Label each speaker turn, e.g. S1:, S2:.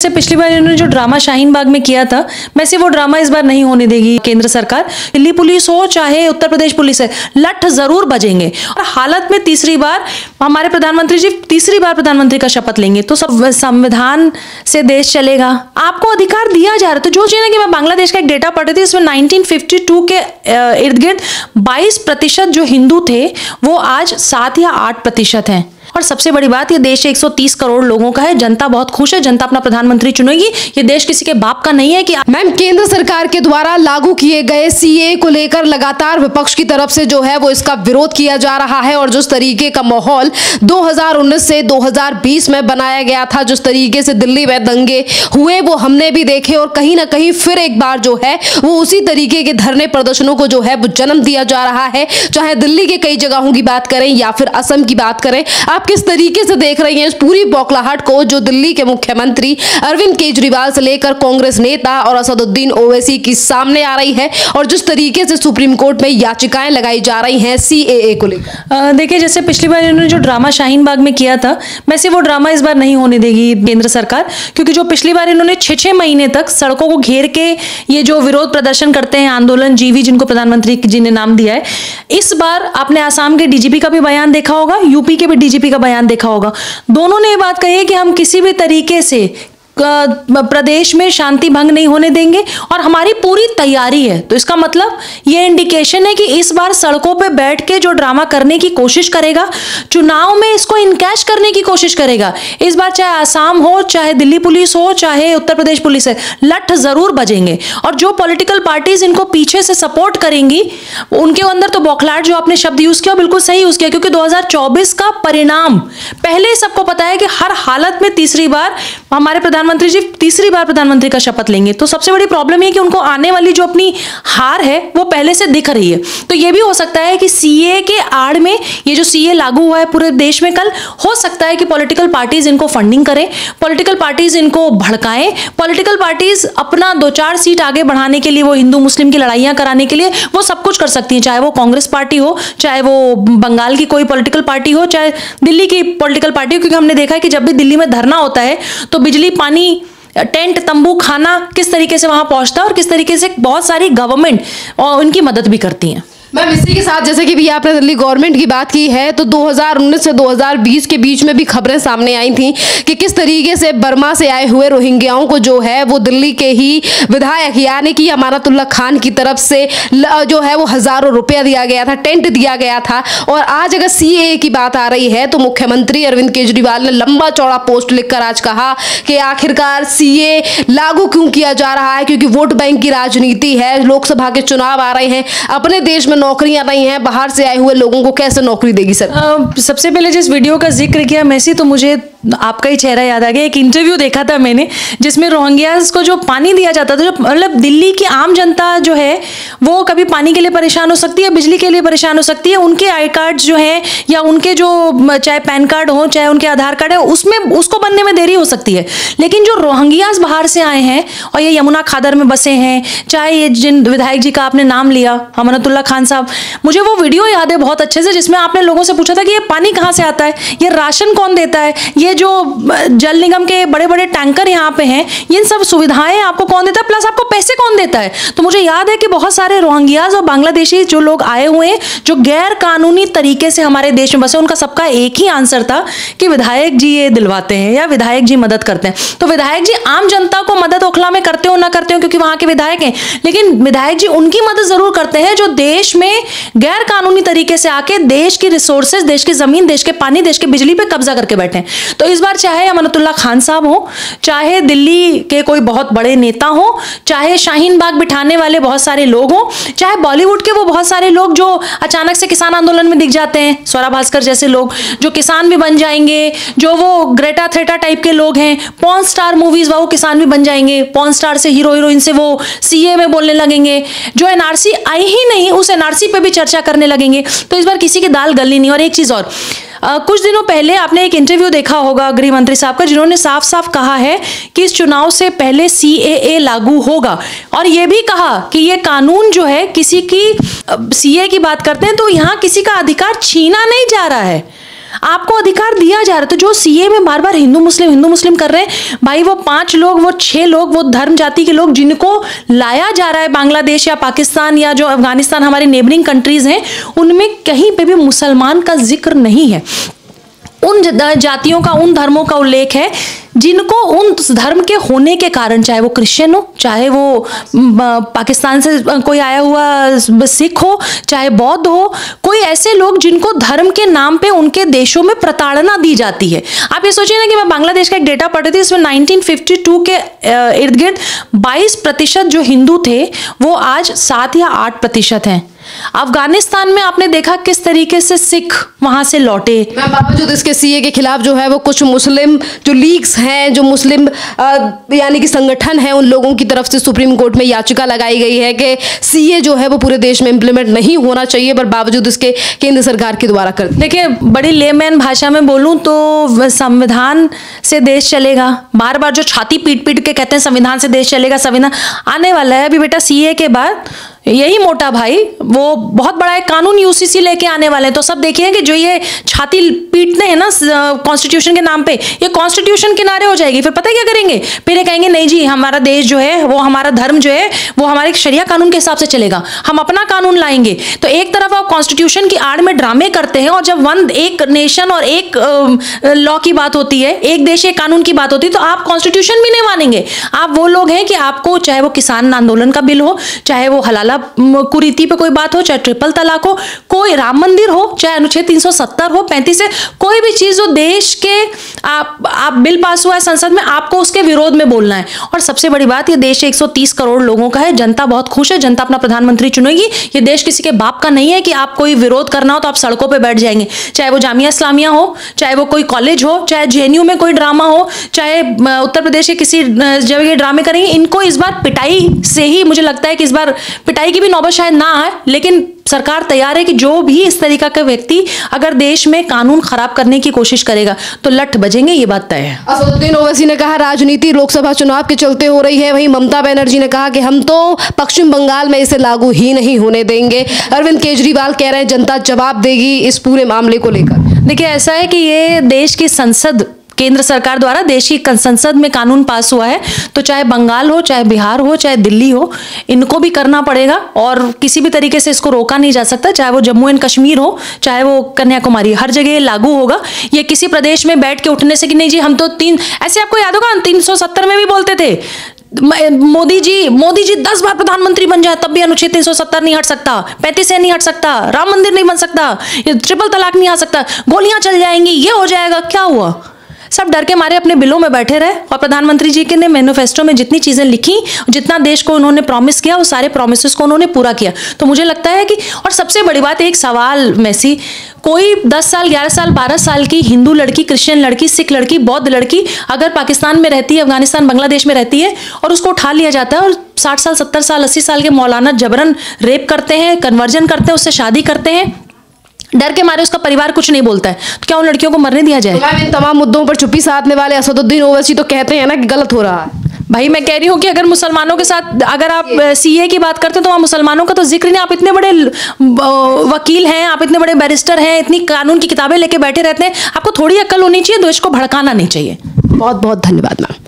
S1: से पिछली बार इन्होंने जो ड्रामा शाहीन बाग में किया था, वैसे वो ड्रामा इस बार नहीं होने देगी केंद्र सरकार। दिल्ली पुलिस हो चाहे उत्तर प्रदेश पुलिस है, लठ जरूर बजेंगे। और हालत में तीसरी बार हमारे प्रधानमंत्री जी तीसरी बार प्रधानमंत्री का शपथ लेंगे तो सब संविधान से देश चलेगा। आपको अधिकार दिया जा रहा है। तो जो चीज़ है कि मैं बांग्लादेश का एक डेटा पढ़ रही थी, इसमें 1952 के इर्द गिर्द 22% जो हिंदू थे वो आज 7 या 8% हैं। और सबसे बड़ी बात, ये देश 130 करोड़ लोगों का है, जनता बहुत खुश है, जनता अपना प्रधानमंत्री चुनेगी। ये देश किसी के बाप का नहीं है कि
S2: मैम केंद्र सरकार के द्वारा लागू किए गए सीए को लेकर लगातार विपक्ष की तरफ से जो है वो इसका विरोध किया जा रहा है। और जिस तरीके का माहौल 2019 से 2020 में बनाया गया था, जिस तरीके से दिल्ली में दंगे हुए वो हमने भी देखे। और कहीं ना कहीं फिर एक बार जो है वो उसी तरीके के धरने प्रदर्शनों को जो है वो जन्म दिया जा रहा है। चाहे दिल्ली के कई जगहों की बात करें या फिर असम की बात करें, आप किस तरीके से देख रही हैं इस पूरी बौखलाहट को जो दिल्ली के मुख्यमंत्री अरविंद केजरीवाल से लेकर कांग्रेस नेता और असदुद्दीन ओवैसी की सामने आ रही है, और जिस तरीके से सुप्रीम कोर्ट में याचिकाएं लगाई जा रही हैं सीएए को लेकर?
S1: देखिए, जैसे पिछली बार इन्होंने जो ड्रामा शाहीन बाग में किया था, वैसे वो ड्रामा इस बार नहीं होने देगी केंद्र सरकार। क्योंकि जो पिछली बार इन्होंने 6 महीने तक सड़कों को घेर के ये जो विरोध प्रदर्शन करते हैं, आंदोलन जीवी जिनको प्रधानमंत्री जी ने नाम दिया है, इस बार आपने आसाम के डीजीपी का भी बयान देखा होगा, यूपी के भी डीजीपी का बयान देखा होगा। दोनों ने ये बात कही है कि हम किसी भी तरीके से प्रदेश में शांति भंग नहीं होने देंगे और हमारी पूरी तैयारी है। तो इसका मतलब ये इंडिकेशन है कि इस बार सड़कों पे बैठ के जो ड्रामा करने की कोशिश करेगा, चुनाव में इसको इनकैश करने की कोशिश करेगा। इस बार चाहे आसाम हो, चाहे दिल्ली पुलिस हो, चाहे उत्तर प्रदेश पुलिस है, लठ जरूर बजेंगे। और जो पॉलिटिकल पार्टीज इनको पीछे से सपोर्ट करेंगी, उनके अंदर तो बौखलाहट, जो आपने शब्द यूज किया बिल्कुल सही यूज किया। क्योंकि 2024 का परिणाम पहले ही सबको पता है कि हर हालत में तीसरी बार हमारे प्रधानमंत्री जी तीसरी बार प्रधानमंत्री का शपथ लेंगे। तो सबसे बड़ी प्रॉब्लम है कि उनको आने वाली जो अपनी हार है वो पहले से दिख रही है। तो ये भी हो सकता है कि सीए के आड़ में, ये जो सीए लागू हुआ है पूरे देश में कल, हो सकता है कि पॉलिटिकल पार्टीज इनको फंडिंग करें, पॉलिटिकल पार्टीज इनको भड़काएं, पॉलिटिकल पार्टीज अपना 2-4 सीट आगे बढ़ाने के लिए, वो हिंदू मुस्लिम की लड़ाइयां कराने के लिए वो सब कुछ कर सकती हैं। चाहे वो कांग्रेस पार्टी हो, चाहे वो बंगाल की कोई पॉलिटिकल पार्टी हो, चाहे दिल्ली की पॉलिटिकल पार्टी हो। क्योंकि हमने देखा है कि जब भी दिल्ली में धरना होता है तो बिजली, पानी, टेंट, तंबू, खाना किस तरीके से वहां पहुंचता है और किस तरीके से बहुत सारी गवर्नमेंट और उनकी मदद भी करती हैं।
S2: मैम इसी के साथ जैसे कि भी आपने दिल्ली गवर्नमेंट की बात की है, तो 2019 से 2020 के बीच में भी खबरें सामने आई थी कि किस तरीके से बर्मा से आए हुए रोहिंग्याओं को जो है वो दिल्ली के ही विधायक यानी कि अमानतुल्लाह खान की तरफ से जो है वो हजारों रुपया दिया गया था, टेंट दिया गया था। और आज अगर सीएए की बात आ रही है तो मुख्यमंत्री अरविंद केजरीवाल ने लंबा चौड़ा पोस्ट लिखकर आज कहा कि आखिरकार सीए लागू क्यों किया जा रहा है, क्योंकि वोट बैंक की राजनीति है, लोकसभा के चुनाव आ रहे हैं, अपने देश में नौकरियां नहीं हैं, बाहर से आए हुए लोगों को कैसे नौकरी देगी सर?
S1: सबसे पहले जिस वीडियो का जिक्र किया मैसी, तो मुझे आपका ही चेहरा याद आ गया। एक इंटरव्यू देखा था मैंने जिसमें रोहिंग्यास को जो पानी दिया जाता था, जो मतलब दिल्ली की आम जनता जो है वो कभी पानी के लिए परेशान हो सकती है, बिजली के लिए परेशान हो सकती है। उनके आई कार्ड जो हैं या उनके जो चाहे पैन कार्ड हो, चाहे उनके आधार कार्ड है, उसमें उसको बनने में देरी हो सकती है। लेकिन जो रोहिंग्यास बाहर से आए हैं और ये यमुना खादर में बसे हैं, चाहे ये जिन विधायक जी का आपने नाम लिया अमानतुल्लाह खान साहब, मुझे वो वीडियो याद है बहुत अच्छे से, जिसमें आपने लोगों से पूछा था कि ये पानी कहाँ से आता है, ये राशन कौन देता है, ये जो जल निगम के बड़े बड़े टैंकर यहाँ पे हैं, ये सब सुविधाएं आपको कौन देता है, प्लस आपको पैसे कौन देता है। तो मुझे याद है कि बहुत सारे रोहिंग्यास और बांग्लादेशी जो लोग आए हुए हैं, जो गैर कानूनी तरीके से हमारे देश में बसे, उनका सबका एक ही आंसर था कि विधायक जी ये दिलवाते हैं या विधायक जी मदद करते हैं। तो विधायक जी आम जनता को मदद ओखला में करते हो ना करते हो क्योंकि वहां के विधायक हैं, लेकिन विधायक जी उनकी मदद जरूर करते हैं जो देश में गैर कानूनी तरीके से आके देश की रिसोर्सेज, देश की जमीन, देश के पानी, देश की बिजली पे कब्जा करके बैठे हैं। तो इस बार चाहे अमानतुल्लाह खान साहब हो, चाहे दिल्ली के कोई बहुत बड़े नेता हो, चाहे शाहीन बाग बिठाने वाले बहुत सारे लोग हो, चाहे बॉलीवुड के वो बहुत सारे लोग जो अचानक से किसान आंदोलन में दिख जाते हैं, स्वरा भास्कर जैसे लोग जो किसान भी बन जाएंगे, जो वो ग्रेटा थ्रेटा टाइप के लोग हैं, पॉर्न स्टार मूवीज वो किसान भी बन जाएंगे, पॉर्न स्टार से हीरो हीरोइन से वो सीए में बोलने लगेंगे, जो एनआरसी आई ही नहीं उस एनआरसी पे भी चर्चा करने लगेंगे। तो इस बार किसी की दाल गलनी नहीं। और एक चीज और, कुछ दिनों पहले आपने एक इंटरव्यू देखा होगा गृह मंत्री साहब का, जिन्होंने साफ साफ कहा है कि इस चुनाव से पहले सीएए लागू होगा, और यह भी कहा कि यह कानून जो है किसी की, सीए की बात करते हैं तो यहां किसी का अधिकार छीना नहीं जा रहा है। आपको अधिकार दिया जा रहा है। तो जो सीए में बार बार हिंदू मुस्लिम कर रहे हैं, भाई वो 5 लोग, वो 6 लोग, वो धर्म जाति के लोग जिनको लाया जा रहा है बांग्लादेश या पाकिस्तान या जो अफगानिस्तान हमारी नेबरिंग कंट्रीज हैं, उनमें कहीं पे भी मुसलमान का जिक्र नहीं है। उन जातियों का, उन धर्मों का उल्लेख है जिनको उन धर्म के होने के कारण, चाहे वो क्रिश्चियन हो, चाहे वो पाकिस्तान से कोई आया हुआ सिख हो, चाहे बौद्ध हो, कोई ऐसे लोग जिनको धर्म के नाम पे उनके देशों में प्रताड़ना दी जाती है। आप ये सोचिए ना कि मैं बांग्लादेश का एक डेटा पढ़ रही थी, इसमें 1952 के इर्द गिर्द 22% जो हिंदू थे वो आज 7 या 8% हैं। अफगानिस्तान में आपने देखा किस तरीके से सिख वहां से लौटे।
S2: बावजूद इसके सीए के खिलाफ जो है वो कुछ मुस्लिम जो लीग्स हैं, जो मुस्लिम यानी कि संगठन है, उन लोगों की तरफ से सुप्रीम कोर्ट में याचिका लगाई गई है कि सीए जो है वो पूरे देश में इंप्लीमेंट नहीं होना चाहिए, पर बावजूद इसके केंद्र सरकार के द्वारा कर।
S1: देखिए, बड़ी लेमैन भाषा में बोलूं तो संविधान से देश चलेगा। बार बार जो छाती पीट पीट के कहते हैं संविधान से देश चलेगा, संविधान आने वाला है अभी बेटा। सीए के बाद यही मोटा भाई वो बहुत बड़ा एक कानून यूसीसी लेके आने वाले हैं। तो सब देखिए कि जो ये छाती पीटते हैं ना कॉन्स्टिट्यूशन के नाम पे, ये कॉन्स्टिट्यूशन किनारे हो जाएगी। फिर पता है क्या करेंगे? फिर ये कहेंगे नहीं जी, हमारा देश जो है वो, हमारा धर्म जो है वो हमारे शरिया कानून के हिसाब से चलेगा, हम अपना कानून लाएंगे। तो एक तरफ आप कॉन्स्टिट्यूशन की आड़ में ड्रामे करते हैं, और जब एक नेशन और एक लॉ की बात होती है, एक देश एक कानून की बात होती है, तो आप कॉन्स्टिट्यूशन भी नहीं मानेंगे। आप वो लोग हैं कि आपको चाहे वो किसान आंदोलन का बिल हो, चाहे वो हलाला कुरीति पे कोई बात हो, चाहे ट्रिपल तलाक हो, कोई राम मंदिर हो, चाहे अनुच्छेद 370 हो, 35 है, कोई भी चीज हो देश के आप बिल पास हुआ है संसद में, आपको उसके विरोध में बोलना है। और सबसे बड़ी बात, ये देश 130 करोड़ लोगों का है, जनता बहुत खुश है, जनता अपना प्रधानमंत्री चुनेगी। ये देश किसी के बाप का नहीं है कि आप कोई विरोध करना हो तो आप सड़कों पर बैठ जाएंगे। चाहे वो जामिया इस्लामिया हो, चाहे वो कोई कॉलेज हो, चाहे जेएनयू में कोई ड्रामा हो, चाहे उत्तर प्रदेश के किसी जगह ये ड्रामे करेंगे। इनको इस बार पिटाई से ही, मुझे लगता है कि इस बार पिटाई की भी नौबत शायद ना आए, लेकिन सरकार तैयार है कि जो भी इस तरीका का व्यक्ति अगर देश में कानून खराब करने की कोशिश करेगा तो लठ बजेंगे, ये बात तय है।
S2: असदुद्दीन ओवैसी ने कहा राजनीति लोकसभा चुनाव के चलते हो रही है। वहीं ममता बनर्जी ने कहा कि हम तो पश्चिम बंगाल में इसे लागू ही नहीं होने देंगे। अरविंद केजरीवाल कह रहे हैं जनता जवाब देगी इस पूरे मामले को लेकर।
S1: देखिए, ऐसा है कि ये देश की संसद, केंद्र सरकार द्वारा देश की संसद में कानून पास हुआ है, तो चाहे बंगाल हो, चाहे बिहार हो, चाहे दिल्ली हो, इनको भी करना पड़ेगा और किसी भी तरीके से इसको रोका नहीं जा सकता। चाहे वो जम्मू एंड कश्मीर हो, चाहे वो कन्याकुमारी, हर जगह लागू होगा। ये किसी प्रदेश में बैठ के उठने से कि नहीं जी हम तो ऐसे आपको याद होगा 370 में भी बोलते थे मोदी जी 10 बार प्रधानमंत्री बन जाए तब भी अनुच्छेद 370 नहीं हट सकता, 35 से नहीं हट सकता, राम मंदिर नहीं बन सकता, ये ट्रिपल तलाक नहीं आ सकता, गोलियां चल जाएंगी, ये हो जाएगा। क्या हुआ? सब डर के मारे अपने बिलों में बैठे रहे। और प्रधानमंत्री जी के ने मैनिफेस्टो में जितनी चीजें लिखी, जितना देश को उन्होंने प्रॉमिस किया, वो सारे प्रॉमिसेस को उन्होंने पूरा किया। तो मुझे लगता है कि, और सबसे बड़ी बात, एक सवाल मैसी, कोई 10 साल 11 साल 12 साल की हिंदू लड़की, क्रिश्चियन लड़की, सिख लड़की, बौद्ध लड़की अगर पाकिस्तान में रहती है, अफगानिस्तान, बांग्लादेश में रहती है, और उसको उठा लिया जाता है और 60 साल 70 साल 80 साल के मौलाना जबरन रेप करते हैं, कन्वर्जन करते हैं, उससे शादी करते हैं, डर के मारे उसका परिवार कुछ नहीं बोलता है, तो क्या उन लड़कियों को मरने दिया जाए?
S2: तो इन तमाम मुद्दों पर चुप्पी साधने वाले असदुद्दीन ओवैसी तो कहते हैं ना कि गलत हो रहा है।
S1: भाई मैं कह रही हूँ कि अगर मुसलमानों के साथ अगर आप सीए की बात करते हैं तो वहाँ मुसलमानों का तो जिक्र नहीं। आप इतने बड़े वकील हैं, आप इतने बड़े बैरिस्टर हैं, इतनी कानून की किताबें लेके बैठे रहते हैं, आपको थोड़ी अक्ल होनी चाहिए, देश को भड़काना नहीं चाहिए।
S2: बहुत बहुत धन्यवाद मैम।